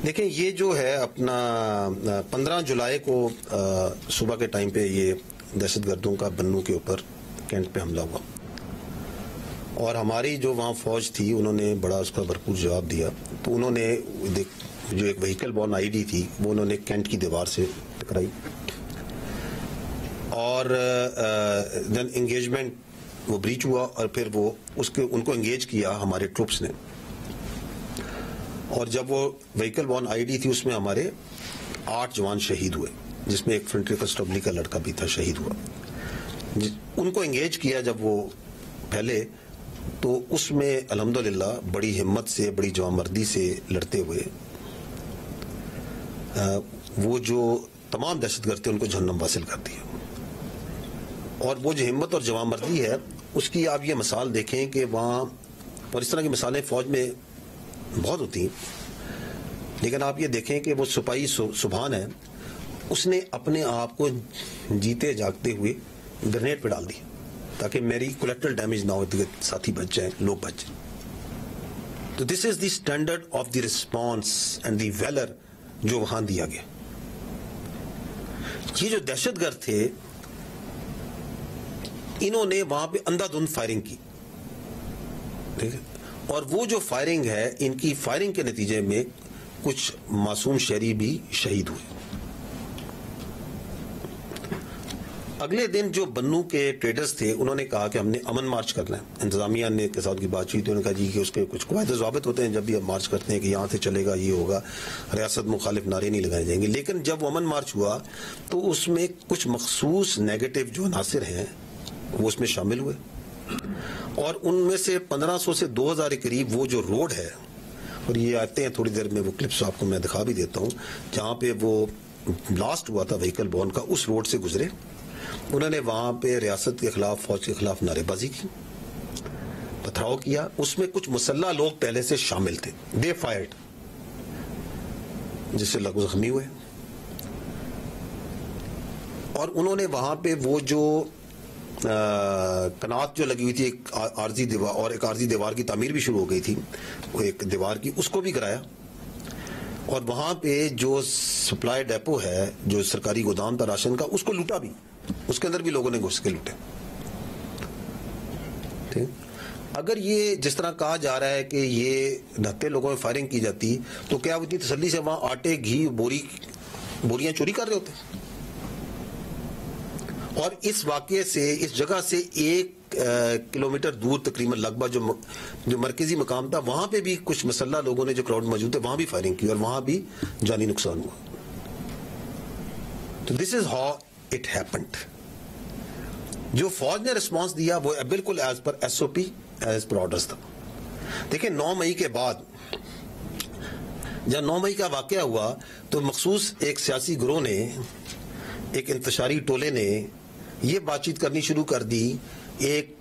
دیکھیں یہ جو ہے اپنا 15 جولائی کو صبح کے ٹائم پہ یہ دہشت گردوں کا بنو کے اوپر کینٹ پہ حملہ ہوا اور ہماری جو وہاں فوج تھی انہوں نے بڑا اس کا بھرپور جواب دیا. تو انہوں نے جو ایک وہیکل بورن آئی ڈی تھی وہ انہوں نے کینٹ کی دیوار سے ٹکرائی اور دین انگیجمنٹ وہ بریچ ہوا اور پھر وہ ان کو انگیج کیا ہمارے ٹروپس نے. اور جب وہ وہیکل بورن آئی ڈی تھی اس میں ہمارے 8 جوان شہید ہوئے جس میں ایک فنٹری کنسٹیبلی کا لڑکا بھی تھا شہید ہوا. ان کو انگیج کیا جب وہ پہلے تو اس میں الحمدللہ بڑی ہمت سے بڑی جوانمردی سے لڑتے ہوئے وہ جو تمام دہشت گرد تھے ان کو جہنم واصل کر دیا. اور وہ جو ہمت اور جوانمردی ہے اس کی آپ یہ مثال دیکھیں کہ وہاں اور اس طرح کی مثالیں فوج میں بہت ہوتی ہیں لیکن آپ یہ دیکھیں کہ وہ سپاہی سبحان ہے اس نے اپنے آپ کو جیتے جاگتے ہوئے گرنیڈ پہ ڈال دی تاکہ میری کولیکٹرل ڈیمیج نہ ہو ساتھی بچ جائیں لوگ بچ جائیں. تو this is the standard of the response and the valour جو وہاں دیا گیا. یہ جو دہشت گرد تھے انہوں نے وہاں پہ اندھا دھند فائرنگ کی ٹھیک ہے اور وہ جو فائرنگ ہے ان کی فائرنگ کے نتیجے میں کچھ معصوم شہری بھی شہید ہوئے. اگلے دن جو بنو کے ٹریڈرز تھے انہوں نے کہا کہ ہم نے امن مارچ کرنا ہے. انتظامیہ نے کے ساتھ کی بات چیت انہوں نے کہا جی کہ اس کے کچھ قواعد ضوابط ہوتے ہیں جب بھی ہم مارچ کرتے ہیں کہ یہاں سے چلے گا یہ ہوگا ریاست مخالف نعرے نہیں لگائے جائیں گے. لیکن جب وہ امن مارچ ہوا تو اس میں کچھ مخصوص نیگیٹو جو عناصر ہیں وہ اس میں شامل ہوئے اور ان میں سے 1500 سے 2000 کے قریب وہ جو روڈ ہے اور یہ آتے ہیں تھوڑی دیر میں وہ کلپس آپ کو میں دکھا بھی دیتا ہوں جہاں پہ وہ بلاسٹ ہوا تھا وہیکل بورن کا اس روڈ سے گزرے. انہوں نے وہاں پہ ریاست کے خلاف فوج کے خلاف نعرے بازی کی پتھراؤ کیا. اس میں کچھ مسلح لوگ پہلے سے شامل تھے دے فائرڈ جس سے لوگ زخمی ہوئے اور انہوں نے وہاں پہ وہ جو کنات جو لگی ہوئی تھی ایک عارضی دیوار اور ایک عارضی دیوار کی تعمیر بھی شروع ہو گئی تھی وہ ایک دیوار کی اس کو بھی کرایا اور وہاں پہ جو سپلائی ڈیپو ہے جو سرکاری گودام تھا راشن کا اس کو لوٹا بھی اس کے اندر بھی لوگوں نے گھس کے لوٹے. اگر یہ جس طرح کہا جا رہا ہے کہ یہ 79 لوگوں میں فائرنگ کی جاتی تو کیا وہ اتنی تسلی سے وہاں آٹے گھی بوریاں چوری کر رہے ہوتے. اور اس واقعے سے اس جگہ سے 1 کلومیٹر دور تقریباً لگ بھگ جو مرکزی مقام تھا وہاں پہ بھی کچھ مسلح لوگوں نے جو کراؤڈ موجود تھے وہاں بھی فائرنگ کی اور وہاں بھی جانی نقصان ہوا. تو this is how it happened. جو فوج نے رسپانس دیا وہ بالکل ایز پر ایس او پی ایز پر آرڈرز تھا. دیکھیں 9 مئی کے بعد جب 9 مئی کا واقعہ ہوا تو مخصوص ایک سیاسی گروہ نے ایک انتشاری ٹولے نے یہ بات چیت کرنی شروع کر دی ایک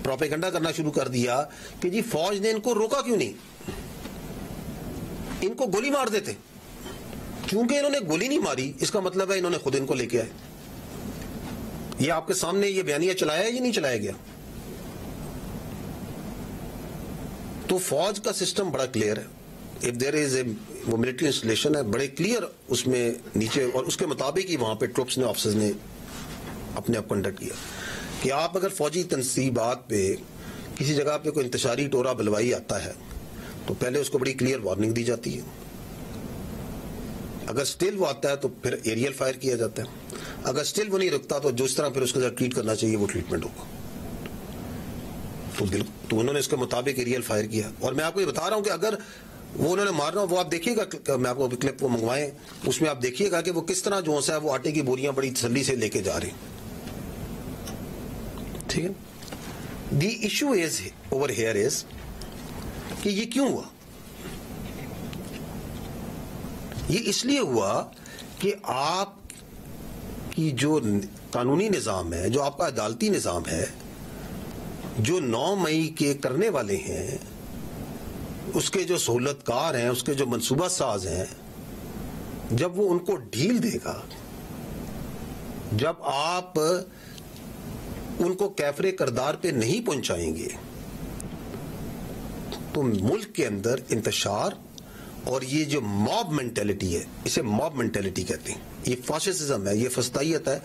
پروپیگنڈا کرنا شروع کر دیا کہ جی فوج نے ان کو روکا کیوں نہیں ان کو گولی مار دیتے. کیونکہ انہوں نے گولی نہیں ماری اس کا مطلب ہے انہوں نے خود ان کو لے کے آئے. یہ آپ کے سامنے یہ بیانیہ چلایا ہے یا نہیں چلایا گیا. تو فوج کا سسٹم بڑا کلیئر ہے. اف دیر از اے وہ ملٹری انسٹالیشن ہے بڑے کلیئر اس میں نیچے اور اس کے مطابق ہی وہاں پہ ٹروپس نے آفیسرز نے اپنے آپ کنڈکٹ کیا کہ آپ اگر فوجی تنصیبات پہ کسی جگہ پہ کوئی انتشاری ٹورا بلوائی آتا ہے تو پہلے اس کو بڑی کلیئر وارننگ دی جاتی ہے. اگر سٹل وہ آتا ہے تو پھر ایریل فائر کیا جاتا ہے. اگر سٹل وہ نہیں رکتا تو جو اس طرح پھر اس کے ساتھ ٹریٹ کرنا چاہیے وہ ٹریٹمنٹ ہوگا. تو انہوں نے اس کے مطابق ایریل فائر کیا. اور میں آپ کو یہ بتا رہا ہوں کہ اگر وہ انہوں نے مارنا وہ آپ دیکھیے گا میں آپ کو کلپ وہ منگوائیں اس میں آپ دیکھیے گا کہ وہ کس طرح جو ہے وہ آٹے کی بوریاں بڑی تسلی سے لے کے جا رہے ہیں. ٹھیک ہے. The issue is over here is کہ یہ کیوں ہوا. یہ اس لیے ہوا کہ آپ کی جو قانونی نظام ہے جو آپ کا عدالتی نظام ہے جو 9 مئی کے کرنے والے ہیں اس کے جو سہولت کار ہیں اس کے جو منصوبہ ساز ہیں جب وہ ان کو ڈھیل دے گا جب آپ ان کو کیفر کردار پہ نہیں پہنچائیں گے تو ملک کے اندر انتشار اور یہ جو ماب مینٹیلٹی ہے، اسے ماب مینٹیلٹی کہتے ہیں، یہ فاشسزم ہے، یہ فسطائیت ہے،